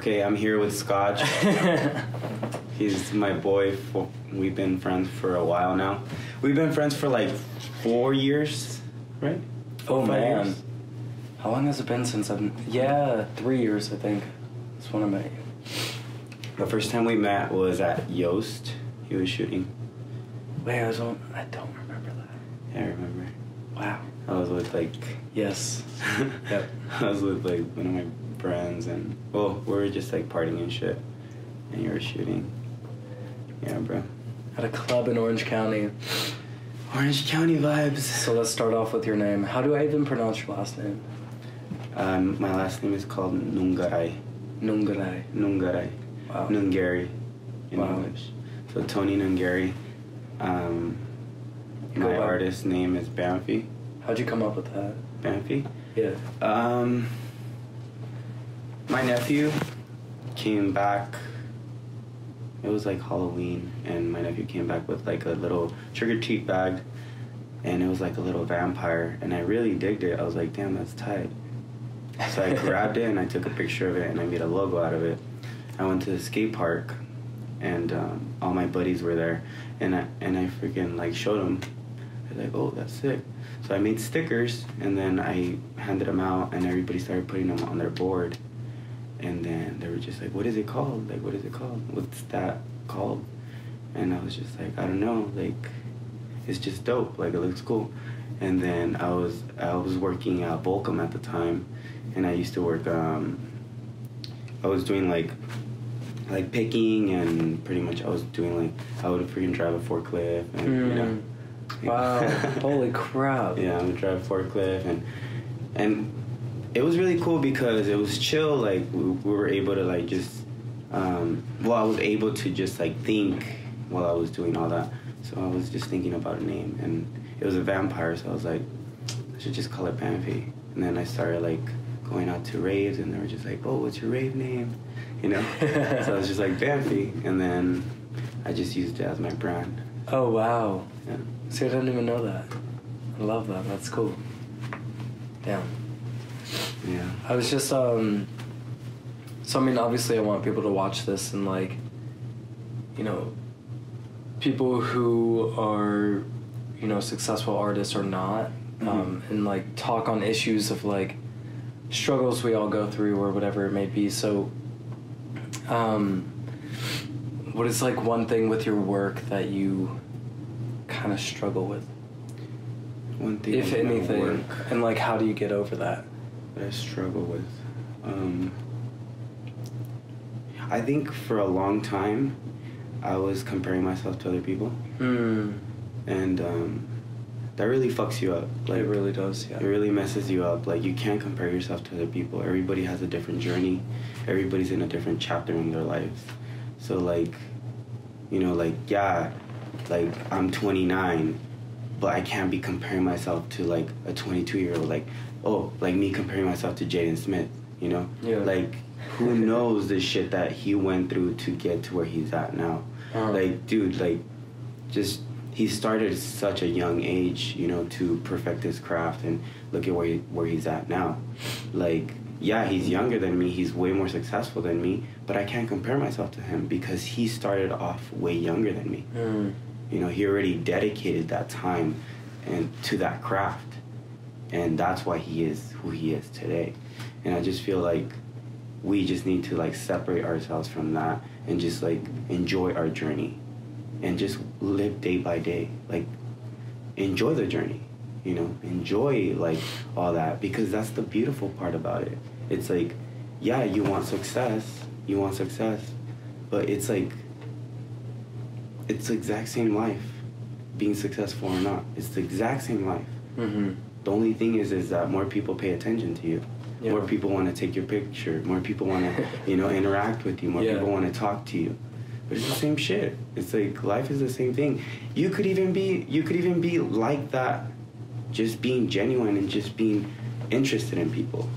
Okay, I'm here with Scotch. He's my boy. We've been friends for a while now. We've been friends for like 4 years, right? Oh, 5 man. years. How long has it been since I've... Yeah, 3 years, I think. That's when I met you. The first time we met was at Yoast. He was shooting. Wait, I don't remember that. Yeah, I remember. Wow. I was with like... Yes. Yep. I was with like one of my friends and... Well, we were just like partying and shit. And you were shooting. Yeah, bro. At a club in Orange County. Orange County vibes. So let's start off with your name. How do I even pronounce your last name? My last name is called Nungarary. Nungarary. Nungarary. Wow. Nungarary in Wow. English. So Tony Nungarary. My artist name is Bamfi. How'd you come up with that? Bamfi? Yeah. My nephew came back. It was like Halloween, and my nephew came back with like a little trick-or-treat bag, and it was like a little vampire, and I really digged it. I was like, damn, that's tight. So I grabbed it and I took a picture of it and I made a logo out of it. I went to the skate park, and all my buddies were there, and I freaking like showed them. They're like, oh, that's sick. So I made stickers, and then I handed them out, and everybody started putting them on their board. And then they were just like, what is it called? Like, what is it called? What's that called? And I was just like, I don't know. Like, it's just dope. Like, it looks cool. And then I was working at Volcom at the time, and I used to work. I was doing like picking, and pretty much I was doing like I would freaking drive a forklift, and you know. Wow! Holy crap! Yeah, I would drive a forklift, and it was really cool because it was chill. Like we were able to like just, well, I was able to just like think while I was doing all that. So I was just thinking about a name, and it was a vampire. So I was like, I should just call it Bamfi. And then I started like going out to raves, and they were just like, oh, what's your rave name? You know. So I was just like Bamfi, and then I just used it as my brand. Oh wow! Yeah. See, I didn't even know that. I love that. That's cool. Damn. Yeah. I was just, so I mean, obviously I want people to watch this and like, you know, people who are, you know, successful artists or not, and like talk on issues of like struggles we all go through or whatever it may be. So, what is like one thing with your work that you kind of struggle with? One thing, if anything, and like how do you get over that? That I struggle with. I think for a long time, I was comparing myself to other people, and that really fucks you up. Like, it really does. Yeah. It really messes you up. Like, you can't compare yourself to other people. Everybody has a different journey. Everybody's in a different chapter in their lives. So like, you know, like yeah, like I'm 29. But I can't be comparing myself to like a 22-year-old, like, oh, like me comparing myself to Jaden Smith, you know? Yeah. Like, who knows the shit that he went through to get to where he's at now? Like, dude, like, just, he started at such a young age, you know, to perfect his craft, and look at where he's at now. Like, yeah, he's younger than me, he's way more successful than me, but I can't compare myself to him because he started off way younger than me. You know, he already dedicated that time and to that craft, and that's why he is who he is today. And I just feel like we just need to like separate ourselves from that and just like enjoy our journey and just live day by day. Like, enjoy the journey, you know, enjoy like all that, because that's the beautiful part about it. It's like, yeah, you want success, but it's like, it's the exact same life, being successful or not. It's the exact same life. The only thing is that more people pay attention to you. Yeah. More people want to take your picture. More people want to, you know, interact with you. More people want to talk to you. But it's the same shit. It's like life is the same thing. You could even be like that, just being genuine and just being interested in people.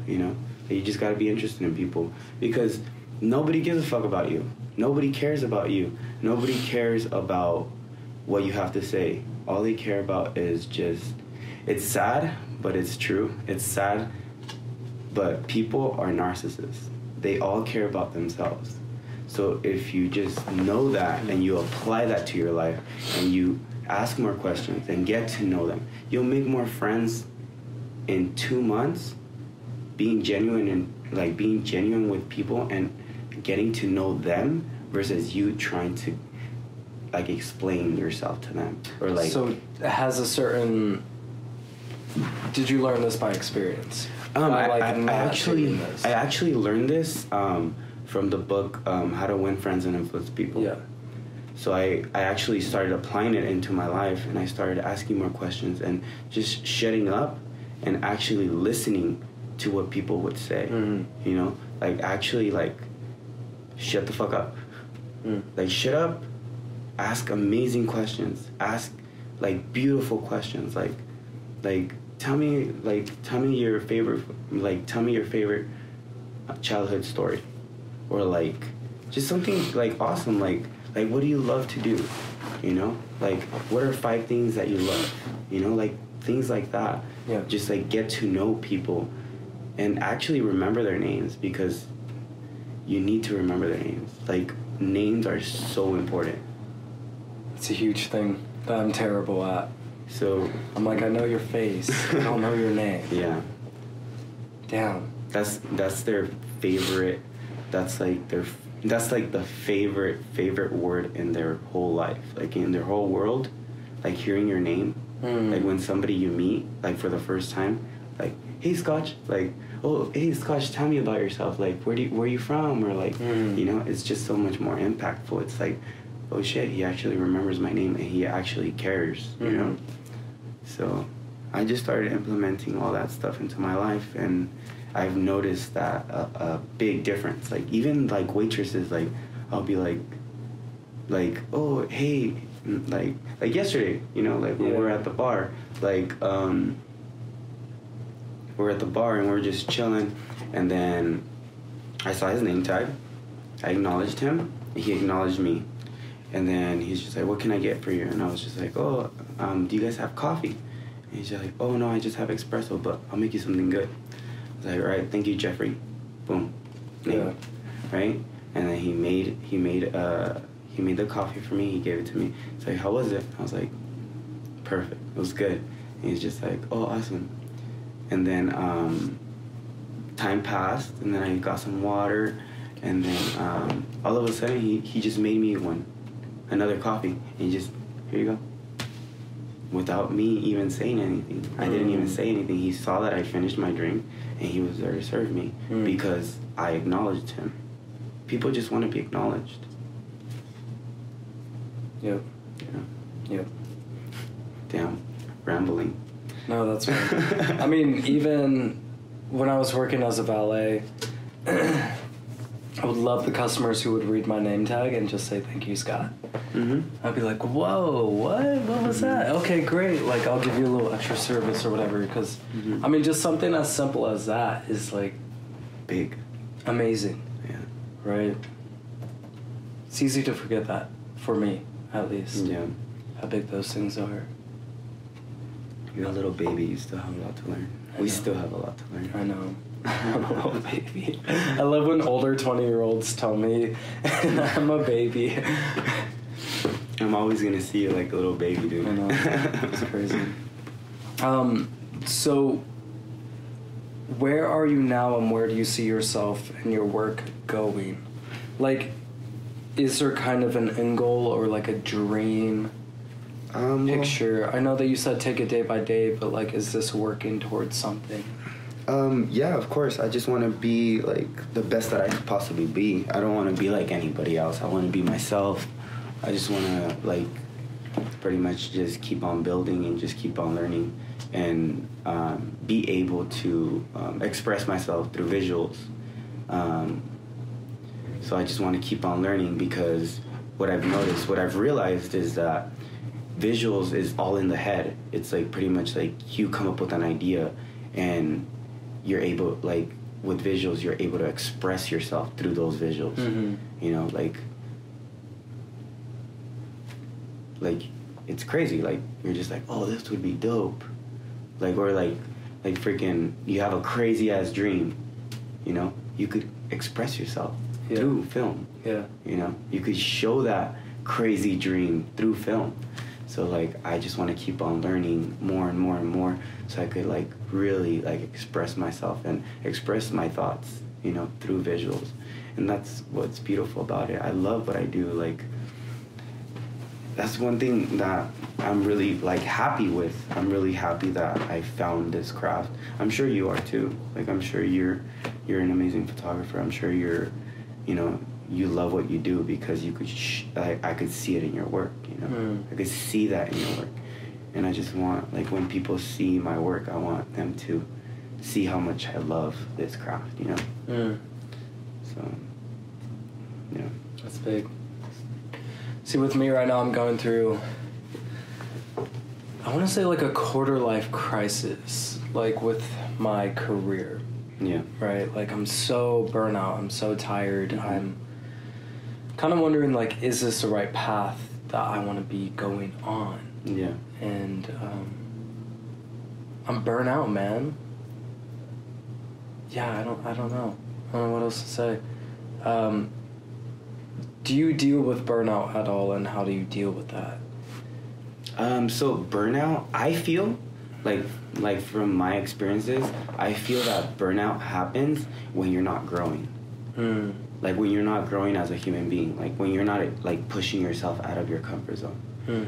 You know, you just gotta be interested in people, because nobody gives a fuck about you. Nobody cares about you. Nobody cares about what you have to say. All they care about is just, it's sad, but it's true. It's sad, but people are narcissists. they all care about themselves. So if you just know that and you apply that to your life and you ask more questions and get to know them, you'll make more friends in 2 months being genuine with people and getting to know them versus you trying to like explain yourself to them or like. So it has a certain. Did you learn this by experience? I actually learned this from the book How to Win Friends and Influence People. Yeah. So I actually started applying it into my life, and I started asking more questions and just shutting up and actually listening to what people would say. Mm-hmm. You know, like actually like shut the fuck up. Like shut up, ask amazing questions, ask like beautiful questions, like tell me your favorite childhood story, or like just something like awesome, like what do you love to do, you know, like what are 5 things that you love, you know, like things like that. Yeah. Just like get to know people and actually remember their names, because you need to remember their names. Like names are so important. It's a huge thing that I'm terrible at. So I'm like, I know your face, I don't know your name. Yeah. Damn. That's their favorite. That's like the favorite word in their whole life, like in their whole world, like hearing your name. Like when somebody you meet like for the first time, like, hey Scotch, like, oh hey Scotch, tell me about yourself, like where are you from, or like you know, it's just so much more impactful. It's like, oh shit, he actually remembers my name and he actually cares, you know. So I just started implementing all that stuff into my life, and I've noticed that a big difference. Like even like waitresses, like I'll be like oh hey, like yesterday, you know, like when we're at the bar, like we're at the bar and we're just chilling, and then I saw his name tag, I acknowledged him, he acknowledged me, and then he's just like, what can I get for you? And I was just like, oh, do you guys have coffee? And he's just like, oh no, I just have espresso, but I'll make you something good. I was like, all right, thank you, Jeffrey. Boom. Yeah. Right? And then he made the coffee for me. He gave it to me. He's like, how was it? I was like, perfect. It was good. And he's just like, oh, awesome. And then time passed, and then I got some water, and then all of a sudden he just made me another coffee. And he just, here you go. Without me even saying anything. I didn't even say anything. He saw that I finished my drink, and he was there to serve me because I acknowledged him. People just want to be acknowledged. Yep. Yeah. Yep. Damn. Rambling. No, that's fine. I mean, even when I was working as a valet, I would love the customers who would read my name tag and just say, thank you, Scott. I'd be like, whoa, what was that? Okay, great. Like, I'll give you a little extra service or whatever. Because, I mean, just something as simple as that is, like... Big. Amazing. Yeah. Right? It's easy to forget that, for me, at least. Yeah. How big those things are. You're a little baby. You still have a lot to learn. We still have a lot to learn. I know. I'm a little baby. I love when older 20-year-olds tell me I'm a baby. I'm always gonna see you like a little baby, dude. I know. It's crazy. So, where are you now, and where do you see yourself and your work going? Like, is there kind of an end goal or like a dream picture? I know that you said take it day by day, but like, is this working towards something? Yeah, of course. I just want to be like the best that I could possibly be. I don't want to be like anybody else. I want to be myself. I just want to like pretty much just keep on building and just keep on learning, and be able to express myself through visuals. So I just want to keep on learning, because what I've realized is that visuals is all in the head. It's like pretty much like you come up with an idea, and you're able, like with visuals, you're able to express yourself through those visuals. You know, like it's crazy. Like you're just like, oh, this would be dope. Like, or like freaking, you have a crazy ass dream, you know, you could express yourself Yeah. through film. Yeah. You know, you could show that crazy dream through film. So like, I just want to keep on learning more and more and more, so I could like really like express myself and express my thoughts, you know, through visuals. And that's what's beautiful about it. I love what I do. Like, that's one thing that I'm really like happy with. I'm really happy that I found this craft. I'm sure you are too. Like, I'm sure you're an amazing photographer. I'm sure you know, you love what you do, because you could I could see it in your work, you know. I could see that in your work. And I just want, like, when people see my work, I want them to see how much I love this craft, you know. So, yeah. That's big. See, with me right now, I'm going through, I want to say like a quarter life crisis, like with my career. Yeah. Right? Like, I'm so burnout. I'm so tired. I'm kind of wondering, like, is this the right path that I want to be going on? Yeah. And I'm burnt out, man. Yeah, I don't know. I don't know what else to say. Do you deal with burnout at all, and how do you deal with that? So burnout, I feel like from my experiences, I feel that burnout happens when you're not growing. Like, when you're not growing as a human being, like when you're not like pushing yourself out of your comfort zone.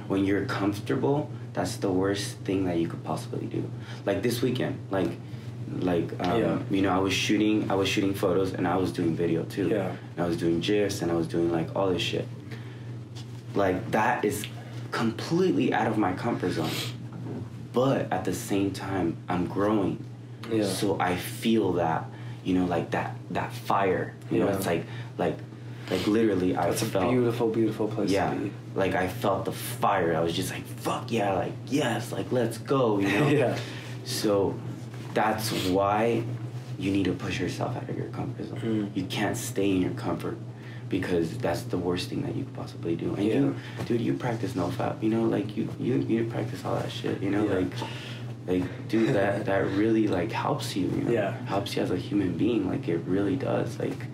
When you're comfortable, that's the worst thing that you could possibly do. Like this weekend, you know, I was shooting photos, and I was doing video too. Yeah. And I was doing GIFs, and I was doing like all this shit. Like, that is completely out of my comfort zone. But at the same time, I'm growing. Yeah. So I feel that, you know, like that fire. You know, it's like literally I felt. That's a beautiful, beautiful place to be. Like, I felt the fire. I was just like, fuck yeah, like, yes, like, let's go, you know? Yeah. So that's why you need to push yourself out of your comfort zone. You can't stay in your comfort, because that's the worst thing that you could possibly do. And you practice nofap, you know, like you practice all that shit, you know, like dude, that really like helps you, you know, helps you as a human being, like it really does. Like,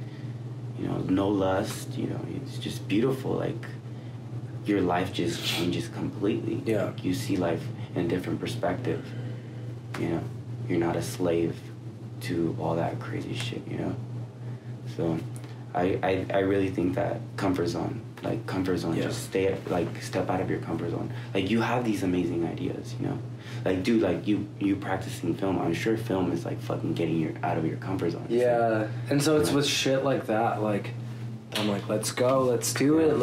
you know, no lust, you know, it's just beautiful. Like, your life just changes completely. Yeah. Like, you see life in a different perspective, you know. You're not a slave to all that crazy shit, you know. So I really think that comfort zone, just step out of your comfort zone. Like, you have these amazing ideas, you know. Like, dude, like you practicing film, I'm sure film is like fucking getting you out of your comfort zone. Yeah. And so it's with shit like that, like, I'm like, let's go, let's do it,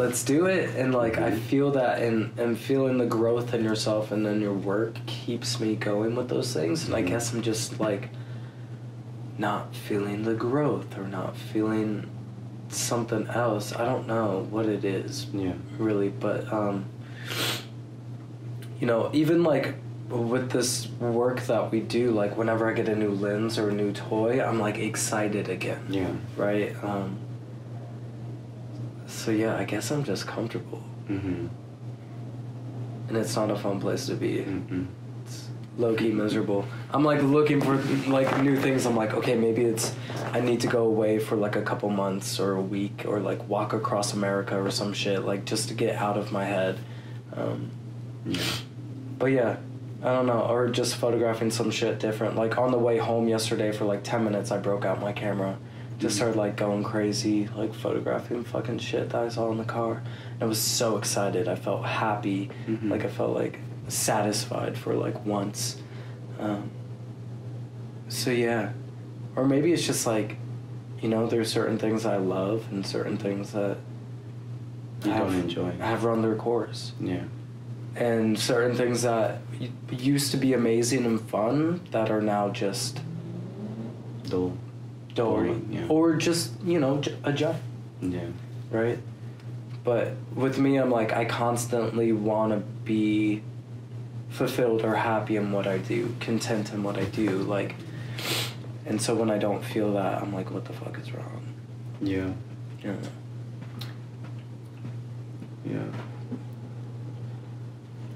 and like, I feel that, and feeling the growth in yourself and then your work keeps me going with those things. And I guess I'm just like not feeling the growth, or not feeling something else. I don't know what it is, really, but you know, even like with this work that we do, like, whenever I get a new lens or a new toy, I'm like excited again. Right. So yeah, I guess I'm just comfortable. And it's not a fun place to be. It's low-key miserable. I'm like looking for like new things. I'm like, okay, maybe I need to go away for like a couple months or a week, or like walk across America or some shit, like, just to get out of my head. But yeah, I don't know, or just photographing some shit different. Like, on the way home yesterday, for like 10 minutes, I broke out my camera. Just started like going crazy, like photographing fucking shit that I saw in the car. And I was so excited. I felt happy. Like, I felt like satisfied for like once. So yeah. Or maybe it's just like, you know, there's certain things I love and certain things that you don't enjoy. Have run their course. Yeah. And certain things that used to be amazing and fun that are now just dull. Or just, you know, a job. Yeah. Right? But with me, I'm like, I constantly want to be fulfilled or happy in what I do, content in what I do, like, and so when I don't feel that, I'm like, what the fuck is wrong? Yeah.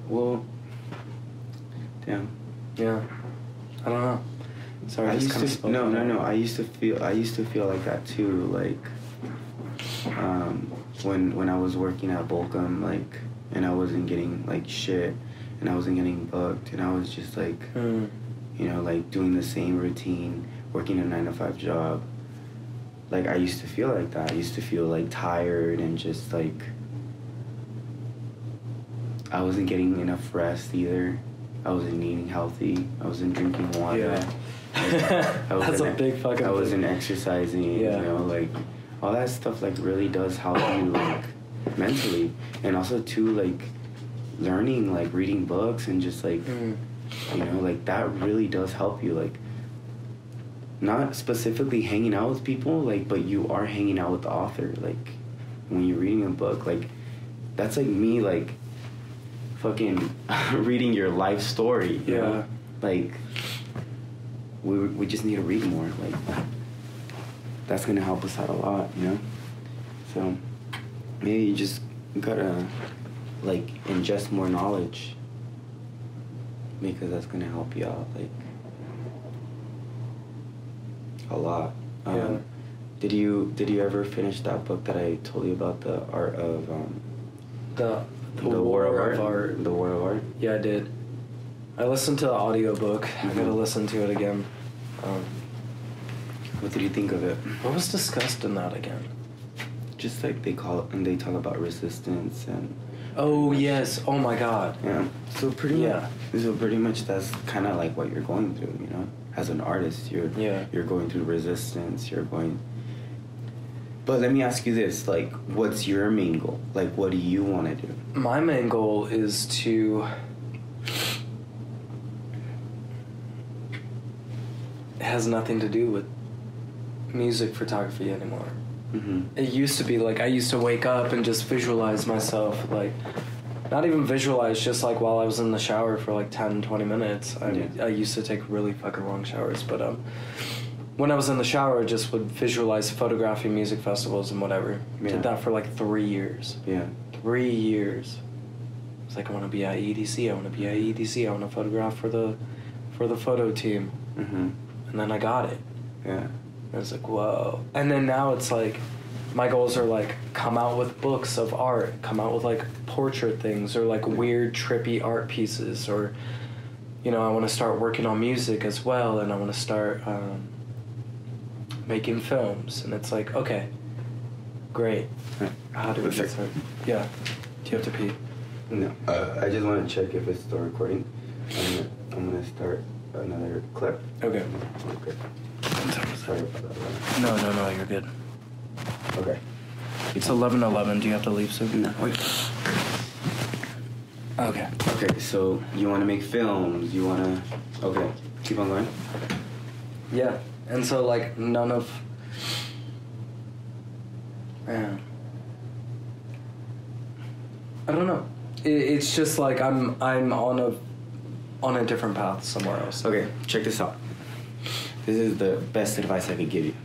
Well, damn. Yeah. I don't know. Sorry, I I just used kind of to spoke. no. I used to feel like that too. Like, when I was working at Volcom, like, and I wasn't getting like shit, and I wasn't getting booked, and I was just like, you know, like doing the same routine, working a 9-to-5 job. Like, I used to feel like that. I used to feel like tired and just like I wasn't getting enough rest either. I wasn't eating healthy. I wasn't drinking water. Yeah. That's a big fucking I wasn't exercising. Yeah. You know, like all that stuff like really does help you like mentally, and also too like learning, like reading books and just like you know, like that really does help you. Like not specifically hanging out with people, like, but you are hanging out with the author. Like when you're reading a book, like that's like me like fucking reading your life story. You know? Like we just need to read more. Like that's gonna help us out a lot, you know. So maybe you just gotta like ingest more knowledge, because that's gonna help you out like a lot. Did you ever finish that book that I told you about, the art of the War of of Art? The War of Art. Yeah, I did. I listened to the audiobook. I gotta listen to it again. What did you think of it? What was discussed in that again? Just like they call it, and they talk about resistance and. Oh yes! Oh my God! Yeah. So pretty much that's kind of like what you're going through, you know. As an artist, you're going through resistance. You're going. But let me ask you this: like, what's your main goal? Like, what do you want to do? My main goal is to. It has nothing to do with music photography anymore. It used to be like I used to wake up and just visualize myself, like not even visualize, just like while I was in the shower for like 10-20 minutes. I used to take really fucking long showers, but when I was in the shower I just would visualize photographing music festivals and whatever. Did that for like 3 years. 3 years. It's like I want to be at EDC, I want to be at EDC, I want to photograph for the photo team. And then I got it. I was like, whoa. And then now it's like, my goals are like, come out with books of art, come out with like portrait things, or like weird, trippy art pieces, or, you know, I want to start working on music as well, and I want to start making films. And it's like, okay, great. How do we get started? Yeah. Do you have to pee? No. I just want to check if it's still recording. I'm going to start another clip. Okay. Sorry about that. No, you're good. Okay. It's 11:11. Do you have to leave soon? No. Wait. Okay. Okay, so you want to make films, you want to... Okay, keep on going. Yeah, and so, like, none of... Man. I don't know. It's just, like, I'm on a different path somewhere else. Okay, check this out. This is the best advice I could give you.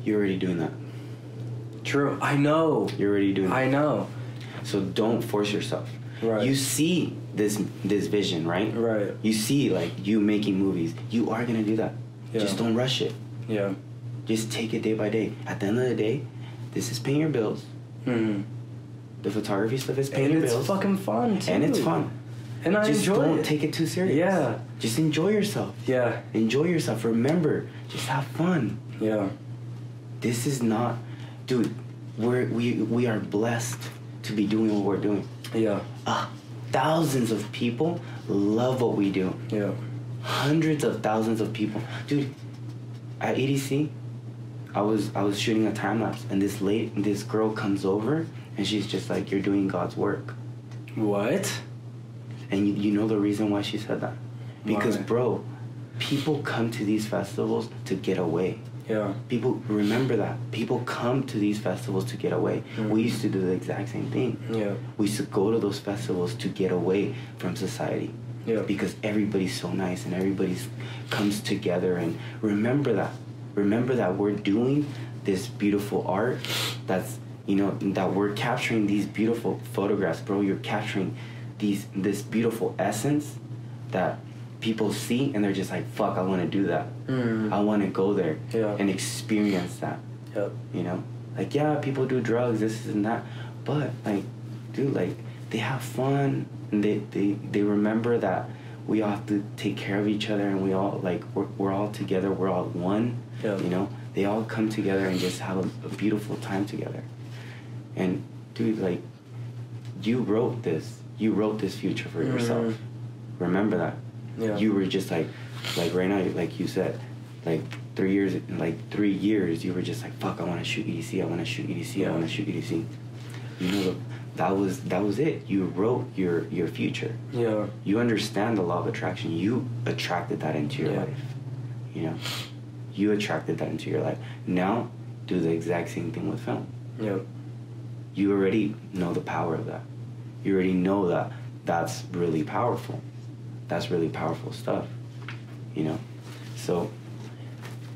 You're already doing that. True. I know. You're already doing that. I know. So don't force yourself. Right. You see this vision, right? Right. You see, like, you making movies. You are going to do that. Yeah. Just don't rush it. Yeah. Just take it day by day. At the end of the day, this is paying your bills. The photography stuff is paying your bills. And it's fucking fun, too. And it's fun. And I just enjoy it. Don't take it too serious. Yeah. Just enjoy yourself. Yeah. Enjoy yourself. Remember, just have fun. Yeah. This is not... Dude, we are blessed to be doing what we're doing. Yeah. Thousands of people love what we do. Yeah. Hundreds of thousands of people. Dude, at EDC, I was shooting a time lapse, and this girl comes over, and she's just like, "You're doing God's work." What? And you know the reason why she said that? Because, Why? bro, people come to these festivals to get away. Yeah. People, remember that. People come to these festivals to get away. We used to do the exact same thing. Yeah. We used to go to those festivals to get away from society. Yeah. Because everybody's so nice and everybody's comes together, and remember that. Remember that we're doing this beautiful art that's, you know, that we're capturing these beautiful photographs, bro. You're capturing this beautiful essence that people see and they're just like, fuck, I want to do that. I want to go there and experience that. Yep. You know, like, yeah, people do drugs, this and that, but like, dude, like, they have fun, and they remember that we all have to take care of each other, and we all, like, we're all together, we're all one. You know, they all come together and just have a beautiful time together. And dude, like, you wrote this future for yourself. Remember that. You were just like right now, like you said, like 3 years, you were just like, fuck, I want to shoot EDC, I want to shoot EDC, I want to shoot EDC. You know, that was it. You wrote your future. Yeah. You understand the law of attraction. You attracted that into your life. You know, you attracted that into your life. Now, do the exact same thing with film. Yep. You already know the power of that. You already know that that's really powerful. That's really powerful stuff. You know, so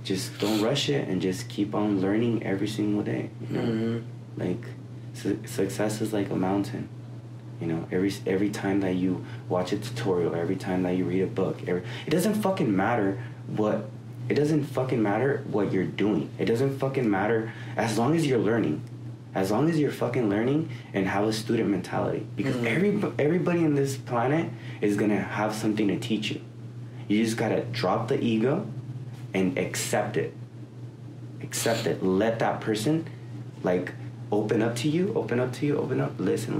just don't rush it and just keep on learning every single day. You know, like. Success is like a mountain, you know. Every time that you watch a tutorial, every time that you read a book, it doesn't fucking matter what you're doing. It doesn't fucking matter as long as you're learning, as long as you're fucking learning and have a student mentality. Because everybody in this planet is gonna have something to teach you. You just gotta drop the ego and accept it. Accept it. Let that person, like, open up to you, listen.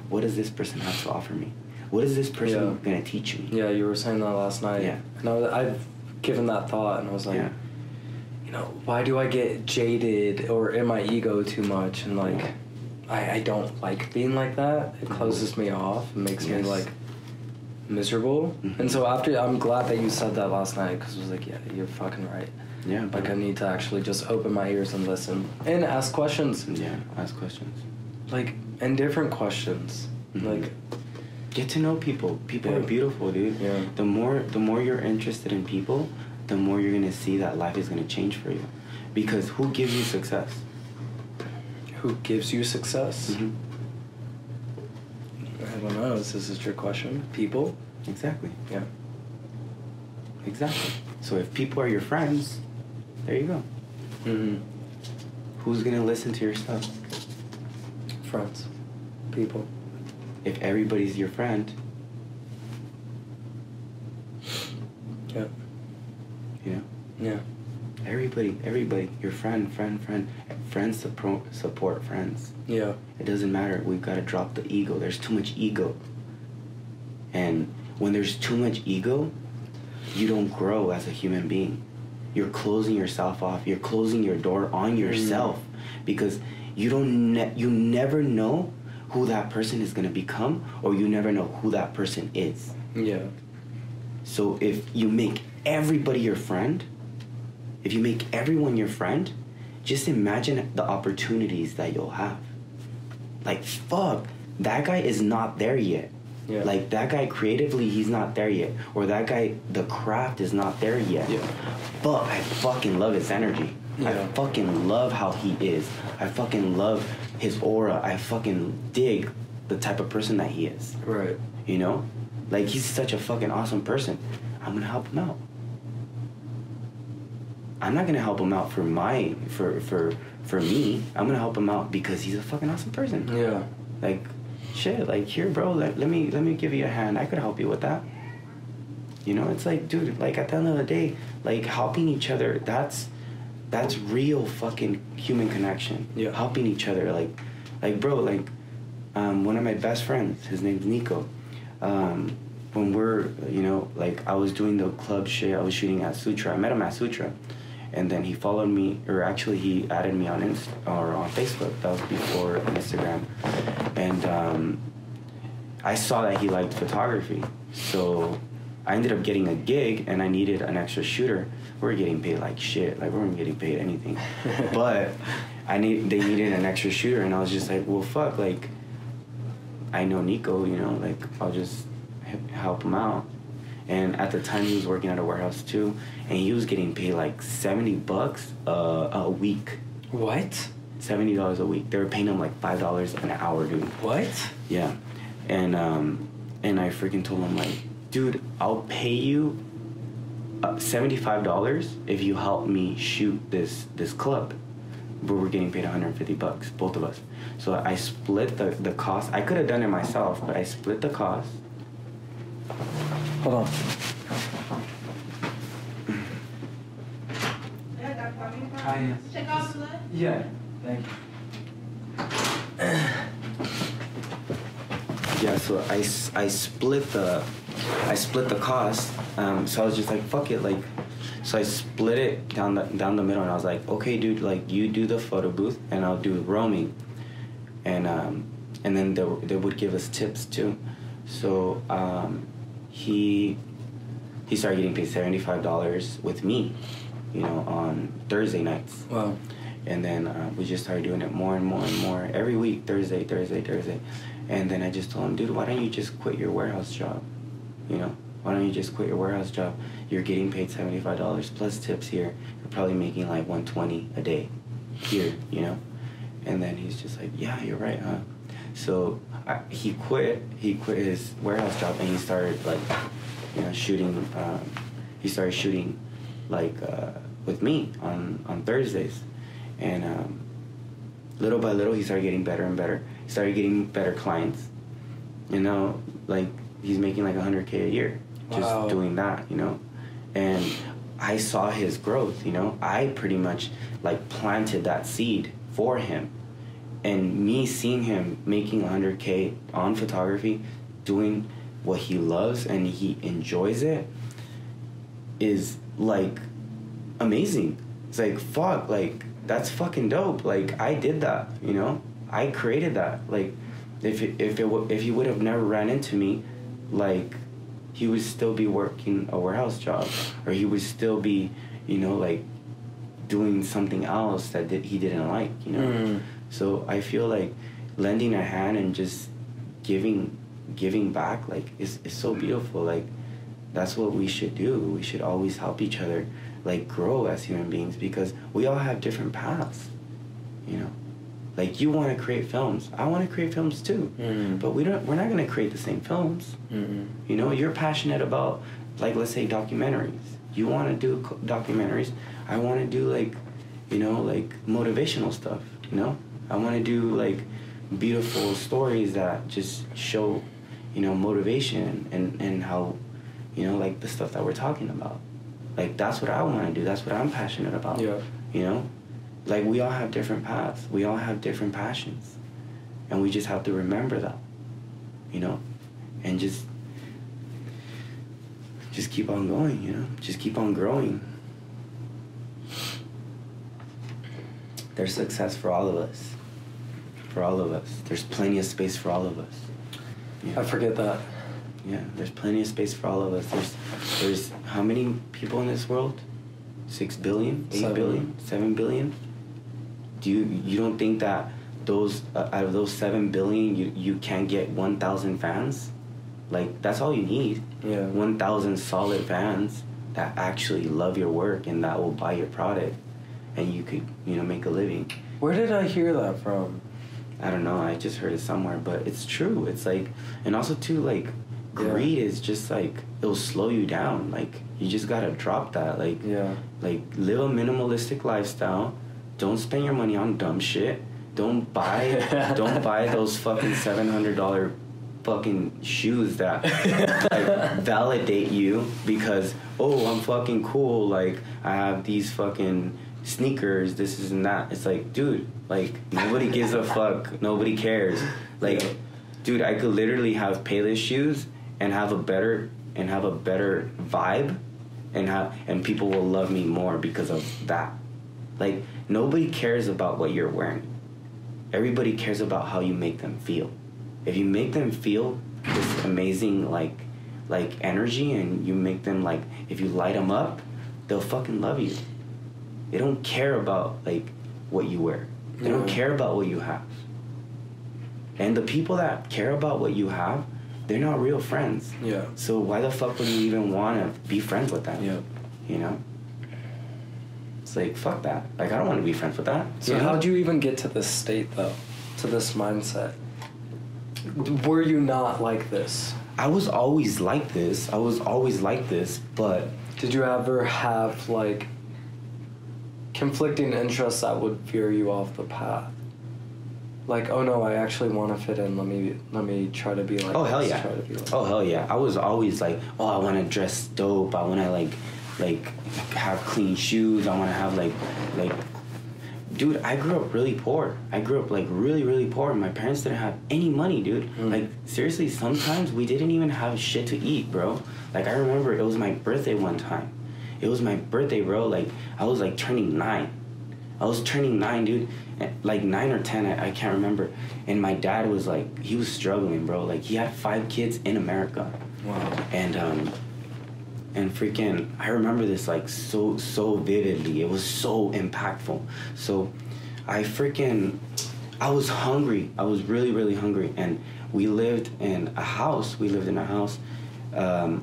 What does this person have to offer me? What is this person gonna teach me? Yeah, you were saying that last night. Yeah. And I've given that thought, and I was like, you know, why do I get jaded or in my ego too much? And like, I don't like being like that. It closes me off. It makes me like miserable. And so I'm glad that you said that last night, because I was like, yeah, you're fucking right. Yeah. Like, I need to actually just open my ears and listen. And ask questions. Yeah, ask questions. Like, and different questions. Like, get to know people. People are beautiful, dude. Yeah. The more you're interested in people, the more you're gonna see that life is gonna change for you. Because who gives you success? Who gives you success? I don't know. Is this a trick question? People? Exactly. Yeah. Exactly. So if people are your friends, there you go. Who's gonna listen to your stuff? Friends. People. If everybody's your friend. Yeah. You know? Yeah. Everybody. Your friend. Friends support friends. Yeah. It doesn't matter. We've got to drop the ego. There's too much ego. And when there's too much ego, you don't grow as a human being. You're closing yourself off. You're closing your door on yourself, because you never know who that person is gonna become, or you never know who that person is. Yeah. So if you make everybody your friend, if you make everyone your friend, just imagine the opportunities that you'll have. Like, fuck, that guy is not there yet. Yeah. Like, that guy creatively, he's not there yet. Or that guy, the craft is not there yet. Yeah. But I fucking love his energy. Yeah. I fucking love how he is. I fucking love his aura. I fucking dig the type of person that he is. Right. You know? Like, he's such a fucking awesome person. I'm gonna help him out. I'm not gonna help him out for me. I'm gonna help him out because he's a fucking awesome person. Yeah. Like, shit, like, here, bro, let me give you a hand. I could help you with that. You know, it's like, dude, like, at the end of the day, like, helping each other, that's real fucking human connection. Yeah. Helping each other, like, bro, like, one of my best friends, his name's Nico. When we're, you know, like, I was doing the club shit, I was shooting at Sutra. I met him at Sutra. And then he followed me, or actually he added me on on Facebook. That was before Instagram. And I saw that he liked photography. So I ended up getting a gig, and I needed an extra shooter. We were getting paid like shit. Like, we weren't getting paid anything. But they needed an extra shooter, and I was just like, well, fuck, like, I know Nico, you know, like, I'll just help him out. And at the time, he was working at a warehouse too, and he was getting paid like $70 a week. What? $70 a week. They were paying him like $5 an hour, dude. What? Yeah, and I freaking told him, like, dude, I'll pay you $75 if you help me shoot this club. But we're getting paid $150, both of us. So I split the cost. I could have done it myself, but I split the cost. Hold on. Hi. Check out the Yeah. Thank you. Yeah, so I split the cost. So I was just like, fuck it, like. So I split it down the middle, and I was like, okay, dude, like you do the photo booth, and I'll do roaming, and then they would give us tips too. So he started getting paid $75 with me, you know, on Thursday nights. Wow. And then we just started doing it more and more and more every week, Thursday. And then I just told him, dude, why don't you just quit your warehouse job? You know, why don't you just quit your warehouse job? You're getting paid $75 plus tips here. You're probably making like $120 a day here, you know? And then he's just like, yeah, you're right, huh? So he quit his warehouse job, and he started like, you know, shooting. He started shooting like with me on Thursdays. And little by little, he started getting better and better. He started getting better clients. You know, like he's making like $100K a year just doing that, you know? And I saw his growth, you know? I pretty much like planted that seed for him. And me seeing him making $100K on photography, doing what he loves and he enjoys it, is like amazing. It's like, fuck, like, that's fucking dope. Like, I did that, you know? I created that. Like, if he would have never ran into me, like, he would still be working a warehouse job, or he would still be, you know, like, doing something else that he didn't like, you know? So I feel like lending a hand and just giving back, like, is so beautiful. Like, that's what we should do. We should always help each other, like, grow as human beings, because we all have different paths, you know? Like, you want to create films. I want to create films too. But we're not going to create the same films. You know, you're passionate about, like, let's say documentaries. You want to do documentaries. I want to do, like, you know, like, motivational stuff, you know? I want to do, like, beautiful stories that just show, you know, motivation and how, you know, like, the stuff that we're talking about. Like, that's what I want to do. That's what I'm passionate about. Yeah. You know? Like, we all have different paths. We all have different passions. And we just have to remember that. You know? And just keep on going, you know? Just keep on growing. There's success for all of us. For all of us. There's plenty of space for all of us. Yeah. I forget that. Yeah, there's plenty of space for all of us. There's how many people in this world? 6 billion? 8 billion? 7 billion? You don't think that those out of those 7 billion you can't get 1,000 fans? Like, that's all you need. Yeah. 1,000 solid fans that actually love your work and that will buy your product, and you could, you know, make a living. Where did I hear that from? I don't know. I just heard it somewhere, but it's true. It's like, and also too, like, greed is just like, it'll slow you down. Like, you just gotta drop that. Like, like, live a minimalistic lifestyle. Don't spend your money on dumb shit. Don't buy those fucking $700 fucking shoes that like validate you because, oh, I'm fucking cool. Like, I have these fucking sneakers, this is and that. It's like, dude, like, nobody gives a fuck. Nobody cares. Like, dude, I could literally have Payless shoes and have a better vibe, and people will love me more because of that. Like, nobody cares about what you're wearing. Everybody cares about how you make them feel. If you make them feel this amazing like energy, and you make them, like, if you light them up, they'll fucking love you. They don't care about, like, what you wear. They don't care about what you have. And the people that care about what you have, they're not real friends. Yeah. So why the fuck would you even want to be friends with them? Yeah. You know? It's like, fuck that. Like, I don't want to be friends with that. So how'd you even get to this state, though? To this mindset? Were you not like this? I was always like this. But did you ever have like conflicting interests that would veer you off the path? Like, oh no, I actually want to fit in. Let me try to be like. Oh hell yeah! Like Oh hell yeah! I was always like, oh, I want to dress dope. I want to like have clean shoes. I want to have like. Dude, I grew up really poor. I grew up like really, really poor. My parents didn't have any money, dude. Like seriously, sometimes we didn't even have shit to eat, bro. Like I remember it was my birthday one time. It was my birthday, bro. Like I was like turning 9. I was turning 9, dude. Like 9 or 10, I can't remember. And my dad was like, he was struggling, bro. Like he had 5 kids in America. Wow. And freaking, I remember this like so vividly. It was so impactful. So I was hungry. I was really, really hungry. And we lived in a house. We lived in a house and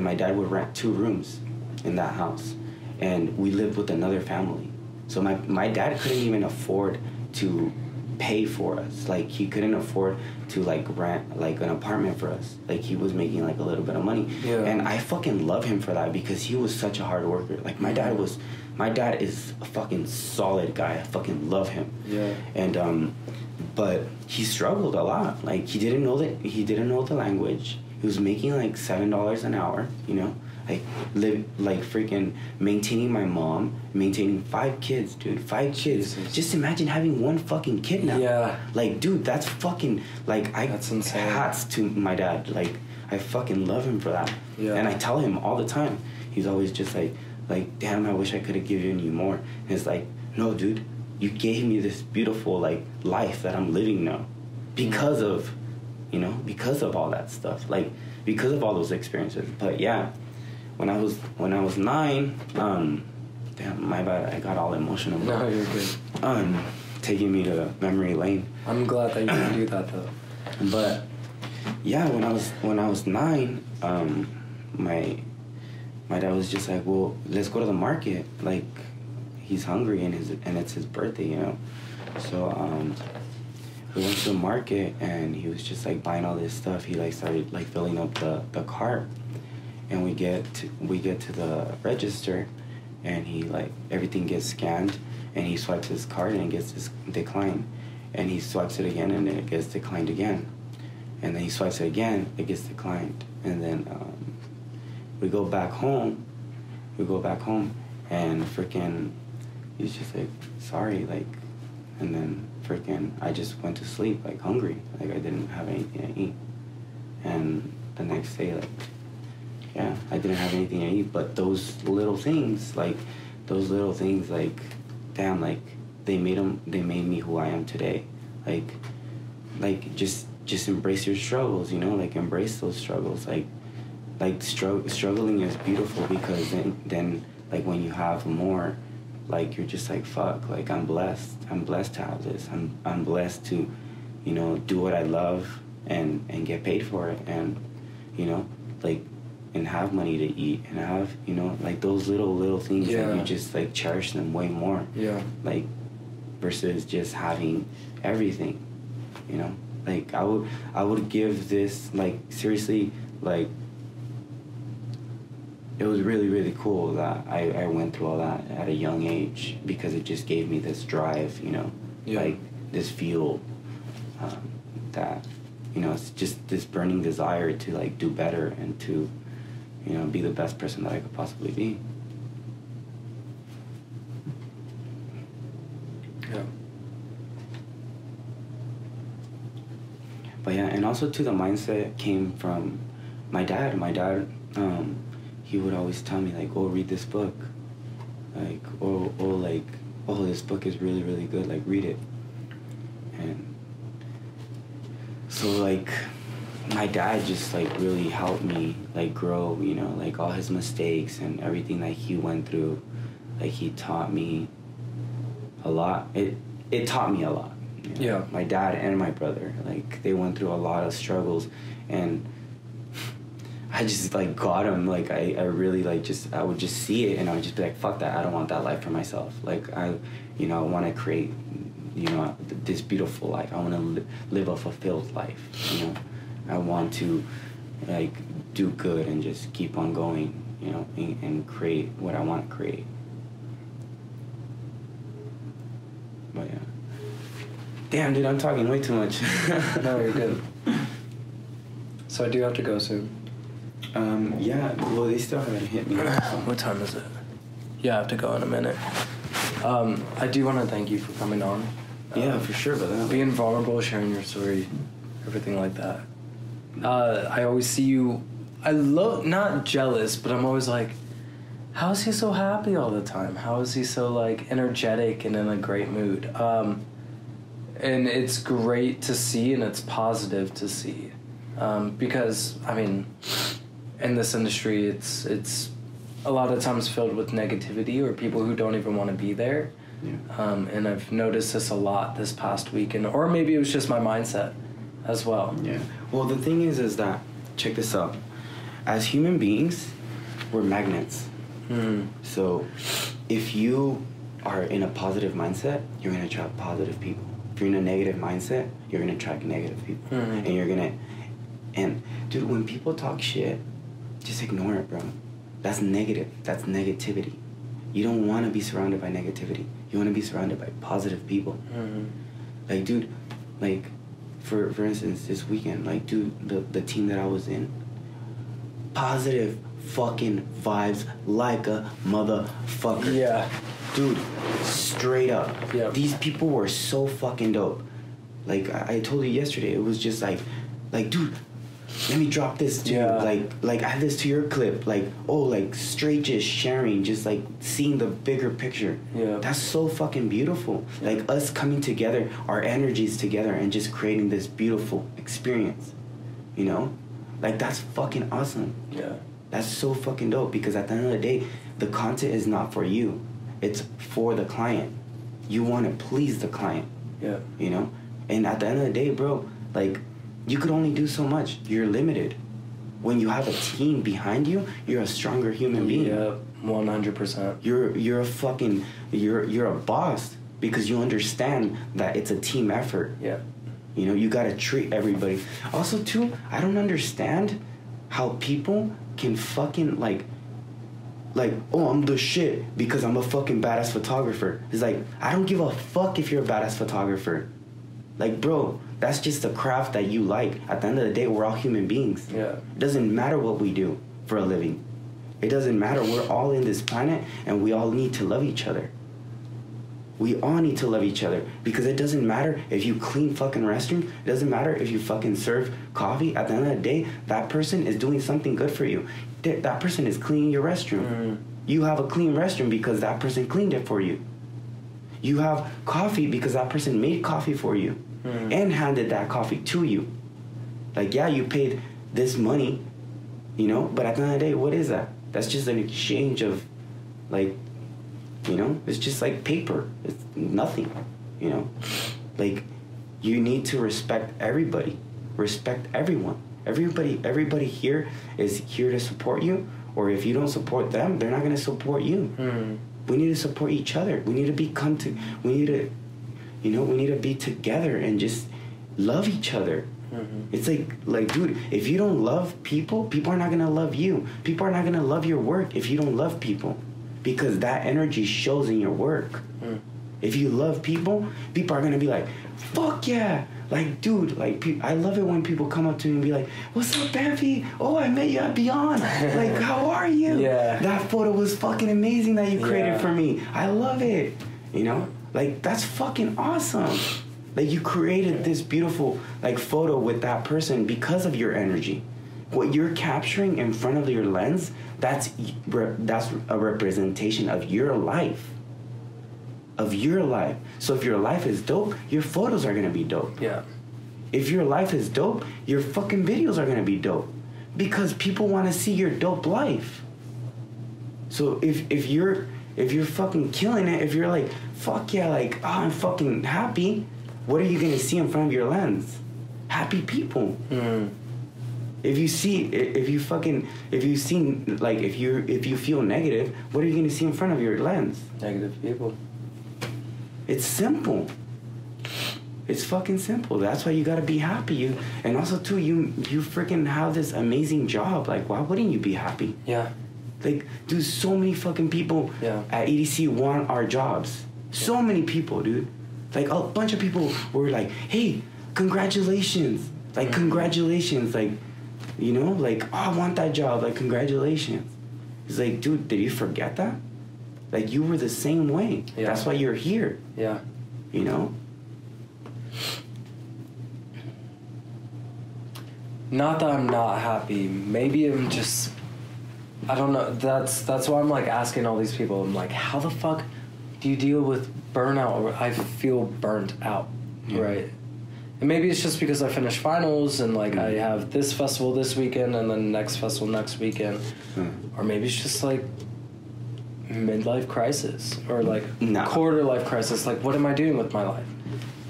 my dad would rent 2 rooms in that house. And we lived with another family. So my dad couldn't even afford to pay for us. Like he couldn't afford to like rent like an apartment for us. Like he was making like a little bit of money. Yeah. And I fucking love him for that because he was such a hard worker. Like my dad is a fucking solid guy. I fucking love him. Yeah. And but he struggled a lot. Like he didn't know the language. He was making like $7 an hour, you know? Like freaking maintaining my mom, maintaining 5 kids, dude. 5 kids. Jesus. Just imagine having one fucking kid now. Yeah. Like, dude, that's fucking like That's insane. Hats to my dad. Like, I fucking love him for that. Yeah. And I tell him all the time. He's always just like, damn, I wish I could have given you more. And it's like, no, dude, you gave me this beautiful like life that I'm living now, because of, you know, because of all that stuff. Like, because of all those experiences. But yeah. When I was 9, damn, my bad, I got all emotional. No, you're good. Taking me to memory lane. I'm glad that you can do that though. But yeah, when I was 9, my dad was just like, well, let's go to the market. Like, he's hungry and it's his birthday, you know. So we went to the market and he was just like buying all this stuff. He like started like filling up the cart. And we get to the register, and he like everything gets scanned, and he swipes his card and it gets declined, and he swipes it again and it gets declined again, and then he swipes it again, it gets declined, and then we go back home, and freaking he's just like sorry, like, and then freaking I just went to sleep like hungry, like I didn't have anything to eat, and the next day like. Yeah, I didn't have anything to eat, but those little things, like, damn, like, they made me who I am today. Like, just embrace your struggles, you know, like, embrace those struggles. Struggling is beautiful because then, like, when you have more, like, you're just like, fuck, like, I'm blessed to have this. I'm blessed to, you know, do what I love and get paid for it, and, you know, like, and have money to eat and have, you know, like those little things that you just like cherish them way more. Yeah. Like versus just having everything, you know. Like I would give this like seriously, like it was really, really cool that I went through all that at a young age because it just gave me this drive, you know, like this fuel that, you know, it's just this burning desire to like do better and to, you know, be the best person that I could possibly be. Yeah. But yeah, and also too, the mindset came from my dad. My dad, he would always tell me like, "Oh, read this book," like, "Oh, this book is really, really good. Like, read it." And so like. My dad just like really helped me like grow, you know, like all his mistakes and everything that he went through, like he taught me a lot. It taught me a lot. You know? Yeah. My dad and my brother, like they went through a lot of struggles, and I just like got them. Like I really like I would just see it and I would just be like, fuck that. I don't want that life for myself. Like I want to create you know, this beautiful life. I want to live a fulfilled life, you know. I want to, like, do good and just keep on going, you know, and create what I want to create. But yeah. Damn, dude, I'm talking way too much. No, you're good. So I do have to go soon. Yeah, well, they still haven't hit me. What time is it? Yeah, I have to go in a minute. I do want to thank you for coming on. Yeah, for sure, brother. Being vulnerable, sharing your story, everything like that. I always see you, not jealous, but I'm always like, how is he so happy all the time? How is he so, like, energetic and in a great mood? And it's great to see, and it's positive to see. Because, I mean, in this industry, it's a lot of times filled with negativity or people who don't even want to be there. Yeah. And I've noticed this a lot this past week, or maybe it was just my mindset as well. Yeah. Well, the thing is that, check this out. As human beings, we're magnets. So if you are in a positive mindset, you're going to attract positive people. If you're in a negative mindset, you're going to attract negative people. And you're going to... And, dude, when people talk shit, just ignore it, bro. That's negative. That's negativity. You don't want to be surrounded by negativity. You want to be surrounded by positive people. Like, dude, like, for instance, this weekend, like, dude, the team that I was in, positive fucking vibes like a motherfucker. Yeah. Dude, straight up. Yep. These people were so fucking dope. Like, I told you yesterday, it was just like, dude, let me drop this to you. Like add this to your clip. Like, oh, like, straight just sharing, just, like, seeing the bigger picture. Yeah. That's so fucking beautiful. Yeah. Like, us coming together, our energies together, and just creating this beautiful experience. You know? Like, that's fucking awesome. Yeah. That's so fucking dope, because at the end of the day, the content is not for you. It's for the client. You want to please the client. Yeah. You know? And at the end of the day, bro, like, you could only do so much. You're limited. When you have a team behind you, you're a stronger human being. Yeah, 100%. You're a boss, because you understand that it's a team effort. Yeah. You know, you gotta treat everybody. Also, too, I don't understand how people can fucking, like, oh, I'm the shit because I'm a fucking badass photographer. It's like, I don't give a fuck if you're a badass photographer. Like, bro, that's just a craft that you like. At the end of the day, we're all human beings. Yeah. It doesn't matter what we do for a living. It doesn't matter. We're all in this planet, and we all need to love each other. We all need to love each other, because it doesn't matter if you clean fucking restroom. It doesn't matter if you fucking serve coffee. At the end of the day, that person is doing something good for you. That person is cleaning your restroom. You have a clean restroom because that person cleaned it for you. You have coffee because that person made coffee for you and handed that coffee to you. Like, yeah, you paid this money, you know, but at the end of the day, what is that? That's just an exchange of, like, you know, it's just like paper. It's nothing, you know. Like, you need to respect everybody. Respect everyone. Everybody here is here to support you, or if you don't support them, they're not going to support you. We need to support each other. We need to we need to be together and just love each other. It's like, dude, if you don't love people, people are not going to love you. People are not going to love your work if you don't love people, because that energy shows in your work. If you love people, people are going to be like, fuck yeah. Like, dude, like, I love it when people come up to me and be like, what's up, Bamfi? Oh, I met you at Beyond. Like, how are you? Yeah. That photo was fucking amazing that you created for me. I love it. You know? Like, that's fucking awesome. Like, you created this beautiful, like, photo with that person because of your energy. What you're capturing in front of your lens, that's a representation of your life. Of your life. So if your life is dope, your photos are gonna be dope. Yeah. If your life is dope, your fucking videos are gonna be dope, because people want to see your dope life. So if you're fucking killing it, if you're like, fuck yeah, like, oh, I'm fucking happy, what are you gonna see in front of your lens? Happy people. If you feel negative, what are you gonna see in front of your lens? Negative people. It's simple. It's fucking simple. That's why you gotta be happy. And also too, you freaking have this amazing job. Like, why wouldn't you be happy? Yeah. Like, dude, so many fucking people at EDC want our jobs. So many people, dude. Like, a bunch of people were like, hey, congratulations. Like, congratulations. Like, you know, like, oh, I want that job. Like, congratulations. It's like, dude, did you forget that? Like, you were the same way. Yeah. That's why you're here. Yeah. You know? Not that I'm not happy. Maybe I'm just... I don't know. That's why I'm, like, asking all these people. I'm like, how the fuck do you deal with burnout? I feel burnt out, right? And maybe it's just because I finished finals and, like, I have this festival this weekend and then next festival next weekend. Or maybe it's just, like, midlife crisis or, like, quarter life crisis. Like, what am I doing with my life?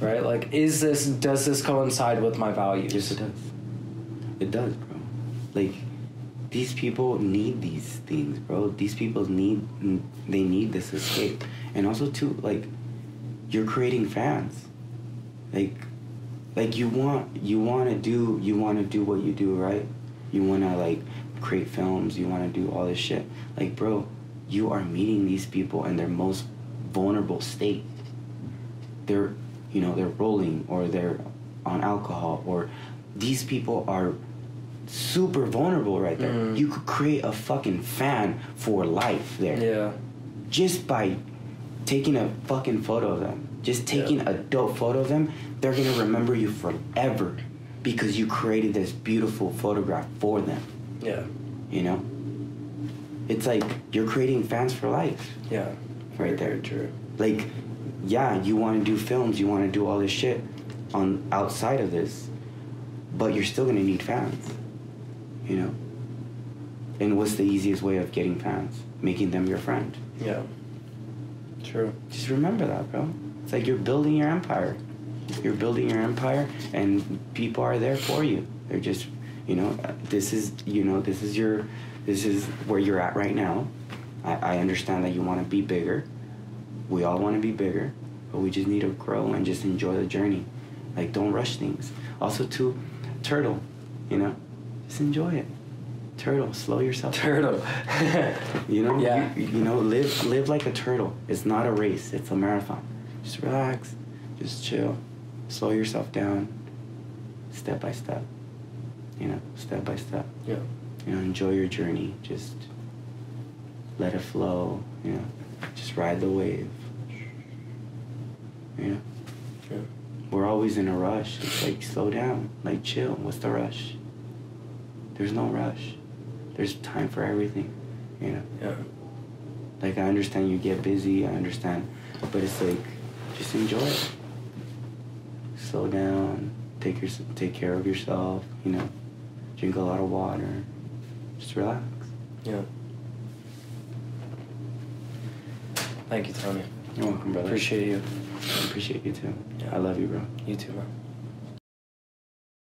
Right? Like, does this coincide with my values? Yes, it does. It does, bro. Like, these people need these things, bro. These people need this escape. And also, too, like, you're creating fans. Like you want to do what you do, right? You want to, like, create films. You want to do all this shit. Like, bro, you are meeting these people in their most vulnerable state. They're rolling, or they're on alcohol, or these people are super vulnerable right there. You could create a fucking fan for life there. Yeah. Just by taking a fucking photo of them. Just taking a dope photo of them, they're gonna remember you forever because you created this beautiful photograph for them. Yeah. You know? It's like you're creating fans for life. Yeah. Right there. Very true. Like, yeah, you want to do films, you want to do all this shit on outside of this, but you're still gonna need fans. You know? And what's the easiest way of getting fans? Making them your friend. Yeah. True. Just remember that, bro. It's like you're building your empire. You're building your empire, and people are there for you. They're just, this is where you're at right now. I understand that you want to be bigger. We all want to be bigger, but we just need to grow and just enjoy the journey. Like, don't rush things. Also, too, turtle, just enjoy it. Turtle, slow yourself. Turtle. Yeah. Live like a turtle. It's not a race. It's a marathon. Just relax. Just chill. Slow yourself down. Step by step. Step by step. Yeah. Enjoy your journey. Just let it flow. Just ride the wave. Yeah. We're always in a rush. It's like, slow down. Like, chill. What's the rush? There's no rush. There's time for everything, Yeah. Like, I understand you get busy, I understand, but it's like, just enjoy it. Slow down, take care of yourself, drink a lot of water, just relax. Yeah. Thank you, Tony. You're welcome, brother. Appreciate you. I appreciate you too. Yeah. I love you, bro. You too, man.